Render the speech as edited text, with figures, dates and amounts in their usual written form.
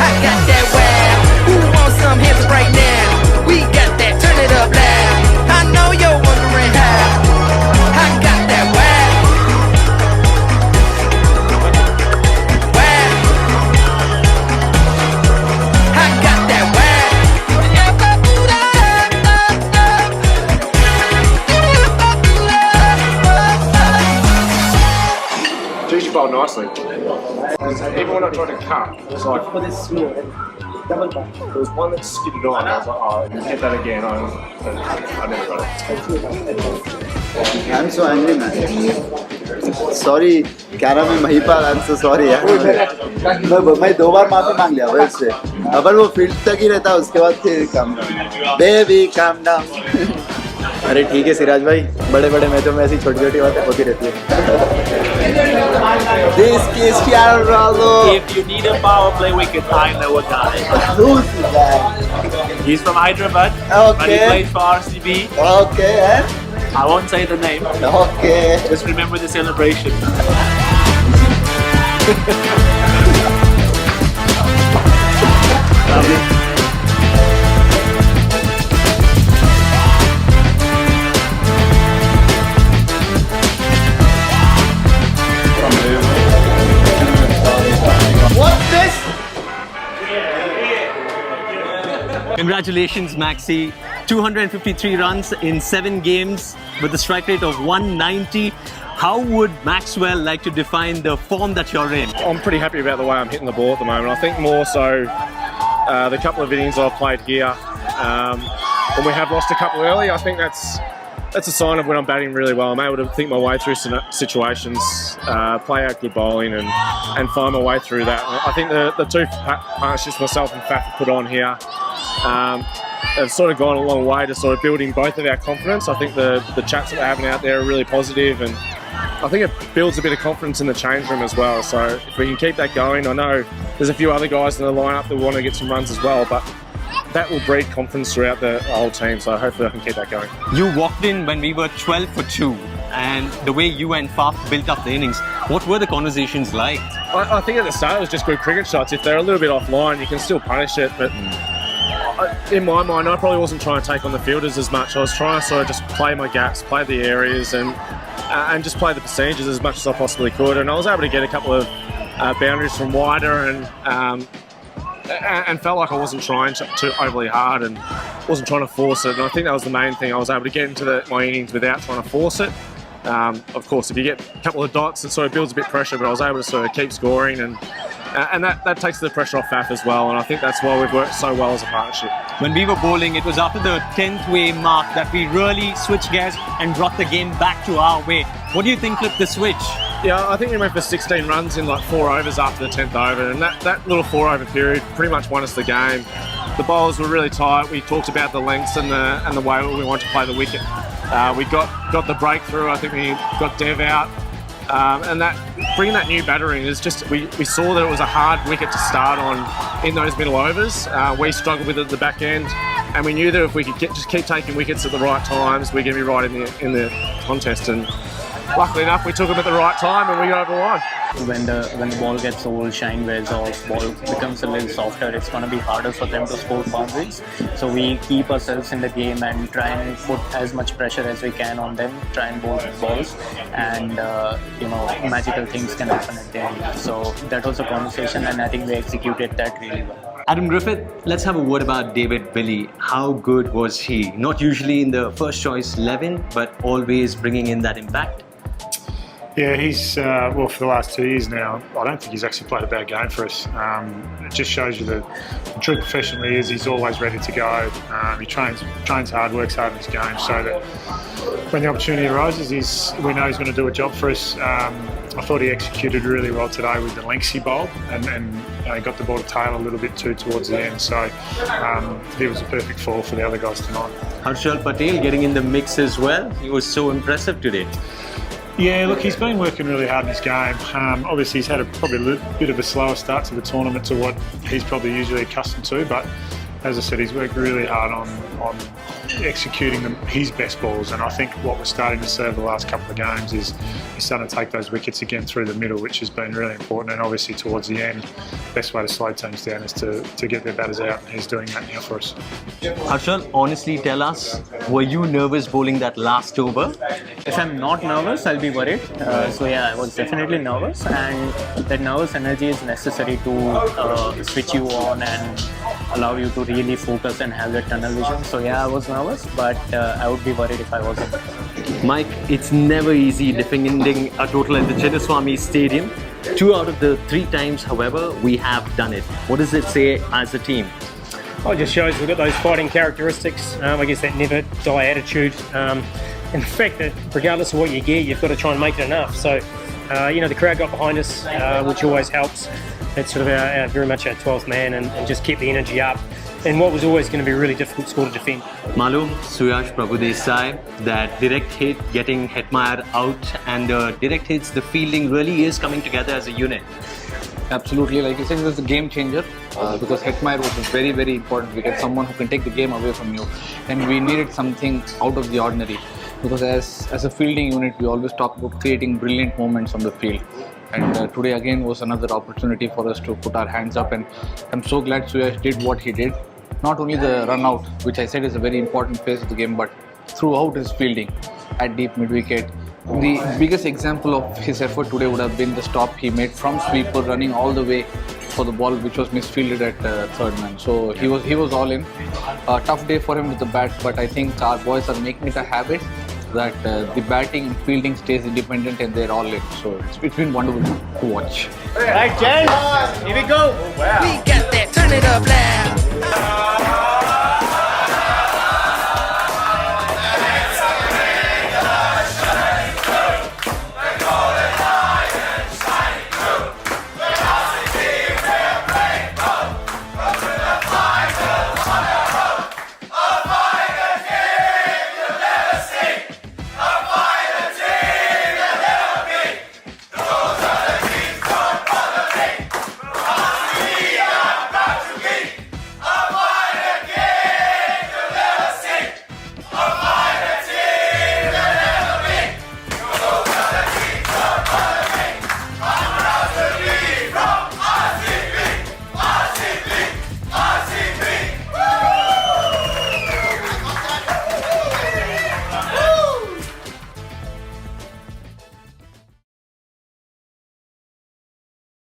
I got that wow. Who wants some hands up right now? We got that, turn it up loud. I know you're wondering how. I got that wow. Wow. I got that wow. Choose your bowl nicely. Even when I tried to cut, it was like, there was one that skidded on. I was like, oh, hit that again. I never got it. I'm so angry, man. Sorry, क्या नाम है Mahipal? I'm so sorry यार. मैं 2 बार माफी मांग लिया well से. अगर वो फील्ड तक ही रहता उसके बाद फिर काम बेबी काम डाउन. अरे ठीक है सिराज भाई, बड़े बड़े मैचों में ऐसी छोटी छोटी बातें होती रहती है. This is Ronaldo. If you need a power play wicket, I know a guy. Who's that? He's from Hyderabad, Okay. but he plays for RCB. Okay, and I won't say the name. okay. Just remember the celebration. Lovely. What's this? Congratulations, Maxi. 253 runs in 7 games with a strike rate of 190. How would Maxwell like to define the form that you're in? I'm pretty happy about the way I'm hitting the ball at the moment. I think more so the couple of innings I've played here, when we have lost a couple early, I think that's a sign of when I'm batting really well. I'm able to think my way through situations, play out good bowling and find my way through that. I think the two partnerships myself and Faf have put on here have sort of gone a long way to sort of building both of our confidence. I think the chats that we're having out there are really positive, and I think it builds a bit of confidence in the change room as well. So if we can keep that going, I know there's a few other guys in the lineup that want to get some runs as well, but that will breed confidence throughout the whole team, so hopefully I can keep that going. You walked in when we were 12 for 2, and the way you and Faf built up the innings, what were the conversations like? I think at the start it was just good cricket shots. If they're a little bit offline, you can still punish it, but in my mind, I probably wasn't trying to take on the fielders as much. I was trying to sort of just play my gaps, play the areas, and just play the percentages as much as I possibly could. And I was able to get a couple of boundaries from wider and felt like I wasn't trying too overly hard and wasn't trying to force it. And I think that was the main thing. I was able to get into my innings without trying to force it. Of course, if you get a couple of dots, it sort of builds a bit of pressure, but I was able to sort of keep scoring, and that takes the pressure off Faf as well. And I think that's why we've worked so well as a partnership. When we were bowling, it was after the 10th way mark that we really switched gears and brought the game back to our way. What do you think flipped the switch? Yeah, I think we went for 16 runs in like 4 overs after the 10th over, and that little 4 over period pretty much won us the game. The bowlers were really tight. We talked about the lengths and the way we wanted to play the wicket. We got the breakthrough. I think we got Dev out, and that bringing that new batter in is just we saw that it was a hard wicket to start on in those middle overs. We struggled with it at the back end, and we knew that if we could just keep taking wickets at the right times, we're going to be right in the contest. And luckily enough, we took them at the right time and we got over the line. When the ball gets old, shine wears off, ball becomes a little softer, it's going to be harder for them to score boundaries. So we keep ourselves in the game and try and put as much pressure as we can on them, try and bowl balls, and magical things can happen at the end. So that was a conversation, and I think we executed that really well. Adam Griffith, let's have a word about David Willey. How good was he? Not usually in the first choice 11, but always bringing in that impact. Yeah, he's, well, for the last 2 years now, I don't think he's actually played a bad game for us. It just shows you the true professional he is. He's always ready to go. He trains hard, works hard in his game, so that when the opportunity arises, we know he's going to do a job for us. I thought he executed really well today with the lengths he bowled, and he got the ball to tail a little bit too towards the end. So he was a perfect fall for the other guys tonight. Harshal Patel getting in the mix as well. He was so impressive today. Yeah, look, he's been working really hard in his game. Obviously, he's had probably a bit of a slower start to the tournament to what he's probably usually accustomed to. But as I said, he's worked really hard on executing his best balls. And I think what we're starting to see over the last couple of games is he's starting to take those wickets again through the middle, which has been really important. And obviously towards the end, best way to slow teams down is to get their batters out, and he's doing that now for us. Harshal, honestly tell us, were you nervous bowling that last over? If I'm not nervous, I'll be worried. So yeah, I was definitely nervous, and that nervous energy is necessary to switch you on and allow you to really focus and have that tunnel vision. So yeah, I was nervous, but I would be worried if I wasn't. Mike, it's never easy defending a total at the Chinnaswamy Stadium. 2 out of the 3 times, however, we have done it. What does it say as a team? Well, it just shows we've got those fighting characteristics. I guess that never die attitude. And the fact that regardless of what you get, you've got to try and make it enough. So, the crowd got behind us, which always helps. It's sort of very much our 12th man, and just keep the energy up. And what was always going to be a really difficult score to defend. Malu, Suyash Prabhudesai, that direct hit getting Hetmeyer out, and direct hits, the fielding really is coming together as a unit. Absolutely, like you said, it was a game changer because Hetmeyer was a very, very important wicket, someone who can take the game away from you, and we needed something out of the ordinary because as a fielding unit, we always talk about creating brilliant moments on the field. And today again was another opportunity for us to put our hands up, and I'm so glad Suyash did what he did. Not only the run out, which I said is a very important phase of the game, but throughout his fielding at deep mid wicket. The biggest example of his effort today would have been the stop he made from sweeper, running all the way for the ball which was misfielded at third man. So he was all in. A tough day for him with the bat, but I think our boys are making it a habit that the batting and fielding stays independent and they're all in. So it's been wonderful to watch. Right, gents, here we go. We got that, turn it up loud.